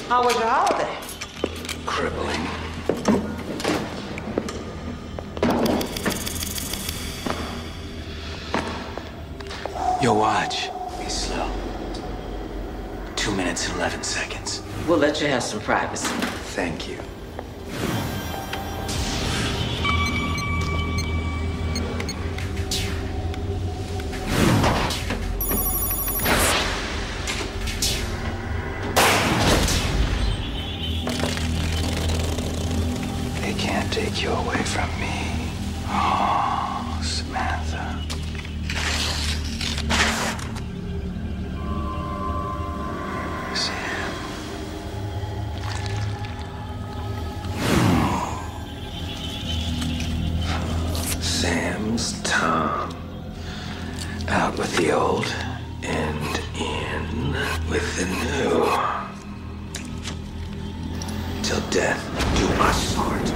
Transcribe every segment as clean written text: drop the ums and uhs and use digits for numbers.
How was your holiday? Crippling. Your watch. Be slow. 2 minutes and 11 seconds. We'll let you have some privacy. Thank you. They can't take you away from me. Oh, Samantha. Sam. Sam's Tom. Out with the old and in with the new. Till death do us part.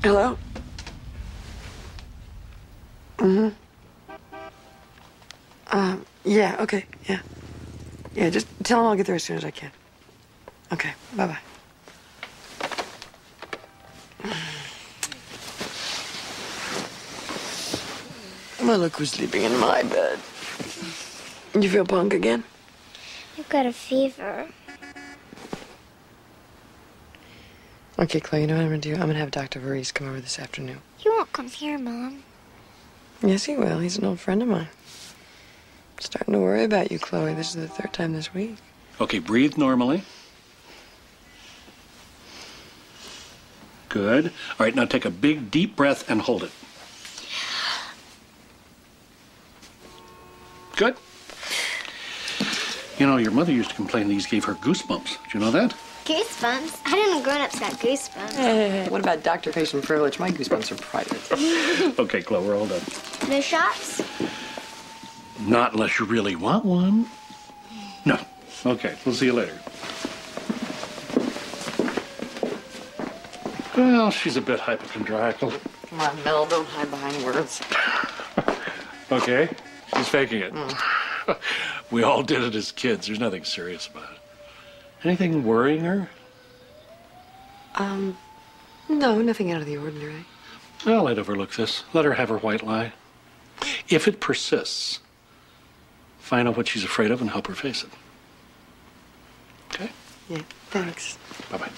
Hello? Yeah, okay, yeah. Yeah, just tell him I'll get there as soon as I can. Okay, bye-bye. Well, look who's sleeping in my bed. You feel punk again? I've got a fever. Okay, Chloe, you know what I'm gonna do? I'm gonna have Dr. Voorhees come over this afternoon. He won't come here, Mom. Yes, he will. He's an old friend of mine. I'm starting to worry about you, Chloe. This is the third time this week. Okay, breathe normally. Good. All right, now take a big, deep breath and hold it. Good. You know, your mother used to complain these gave her goosebumps. Did you know that? Goosebumps? I didn't know grown-ups got goosebumps. Hey, what about doctor-patient privilege? My goosebumps are private. Okay, Chloe, we're all done. No shots? Not unless you really want one. No. Okay, we'll see you later. Well, she's a bit hypochondriacal. Come on, Mel, don't hide behind words. Okay, she's faking it. We all did it as kids. There's nothing serious about it. Anything worrying her? No, nothing out of the ordinary. Well, I'd overlook this. Let her have her white lie. If it persists, find out what she's afraid of and help her face it. Okay? Yeah, thanks. Bye-bye.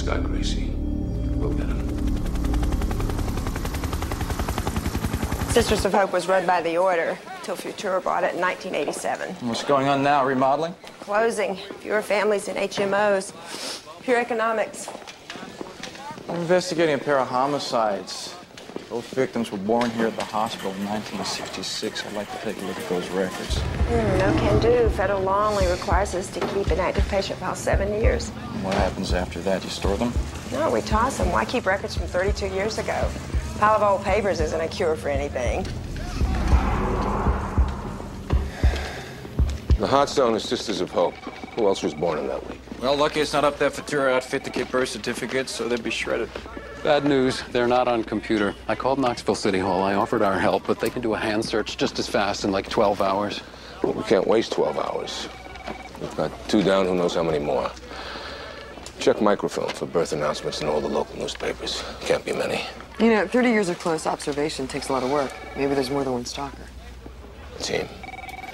Scott Gracie. We'll get him. Sisters of Hope was run by the order till Futura bought it in 1987. What's going on now? Remodeling? Closing, fewer families in HMOs, pure economics. We're investigating a pair of homicides. Both victims were born here at the hospital in 1966. I'd like to take a look at those records. No can do. Federal law only requires us to keep an active patient file 7 years. And what happens after that? You store them? No, we toss them. Why keep records from 32 years ago? A pile of old papers isn't a cure for anything. The Heartstone is Sisters of Hope. Who else was born in that week? Well, lucky it's not up there for tour outfit to get birth certificates, so they'd be shredded. Bad news, they're not on computer. I called Knoxville City Hall. I offered our help, but they can do a hand search just as fast in like 12 hours. Well, we can't waste 12 hours. We've got 2 down, who knows how many more. Check microfilm for birth announcements in all the local newspapers. Can't be many. You know, 30 years of close observation takes a lot of work. Maybe there's more than one stalker. Team.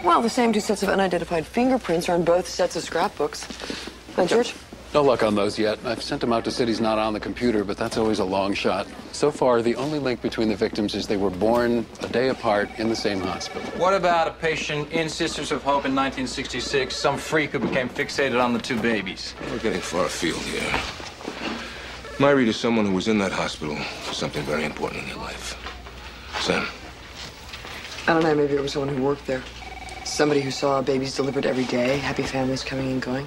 Well, the same 2 sets of unidentified fingerprints are on both sets of scrapbooks. Huh, George? No luck on those yet. I've sent them out to cities not on the computer, but that's always a long shot. So far, the only link between the victims is they were born a day apart in the same hospital. What about a patient in Sisters of Hope in 1966, some freak who became fixated on the 2 babies? We're getting far afield here. My read is someone who was in that hospital for something very important in their life. Sam. I don't know, maybe it was someone who worked there. Somebody who saw babies delivered every day, happy families coming and going.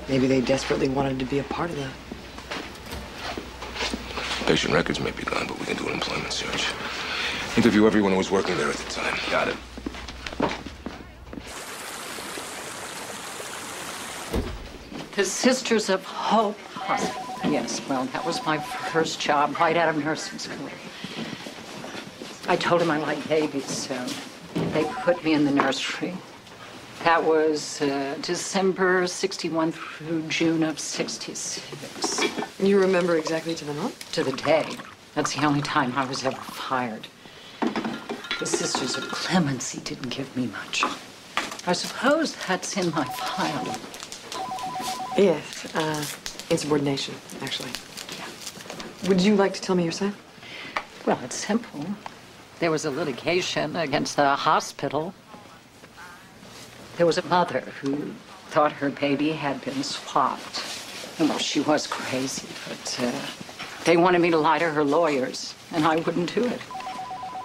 Maybe they desperately wanted to be a part of that. Patient records may be gone, but we can do an employment search. Interview everyone who was working there at the time. Got it. The Sisters of Hope Hospital. Yes, well, that was my first job right out of nursing school. I told them I liked babies, so they put me in the nursery. That was December 61 through June of 66. You remember exactly to the month? To the day. That's the only time I was ever fired. The Sisters of Clemency didn't give me much. I suppose that's in my file. Yes, insubordination, actually. Yeah. Would you like to tell me your side? Well, it's simple. There was a litigation against the hospital. There was a mother who thought her baby had been swapped. And, well, she was crazy, but they wanted me to lie to her lawyers, and I wouldn't do it.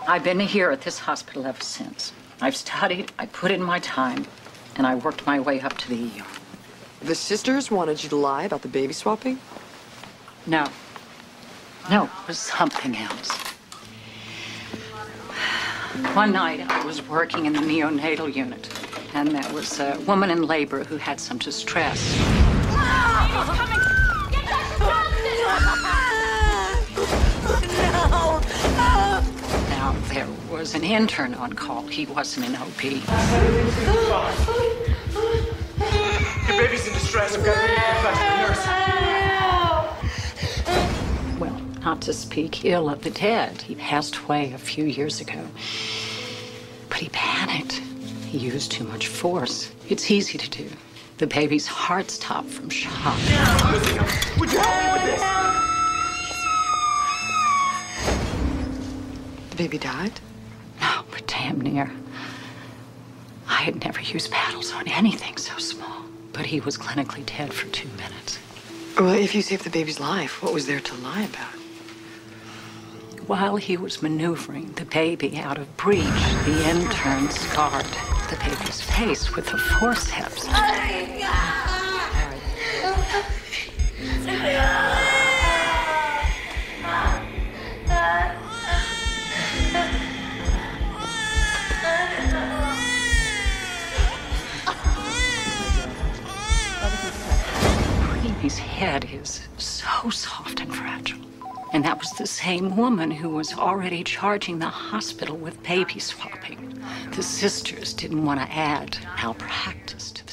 I've been here at this hospital ever since. I've studied, I put in my time, and I worked my way up to the ER. The sisters wanted you to lie about the baby swapping? No. No, it was something else. One night, I was working in the neonatal unit, and there was a woman in labor who had some distress. Now, there was an intern on call. He wasn't an OP. Your baby's in distress. I've got to bring you back to the nurse. Well, not to speak ill of the dead. He passed away a few years ago. But he panicked. He used too much force. It's easy to do. The baby's heart stopped from shock. Would you help me with this? The baby died? No, but damn near. I had never used paddles on anything so small. But he was clinically dead for 2 minutes. Well, if you saved the baby's life, what was there to lie about? While he was maneuvering the baby out of breach, the intern scarred the baby's face with a forceps. His head is so soft and fragile. And that was the same woman who was already charging the hospital with baby swapping. The sisters didn't want to add malpractice to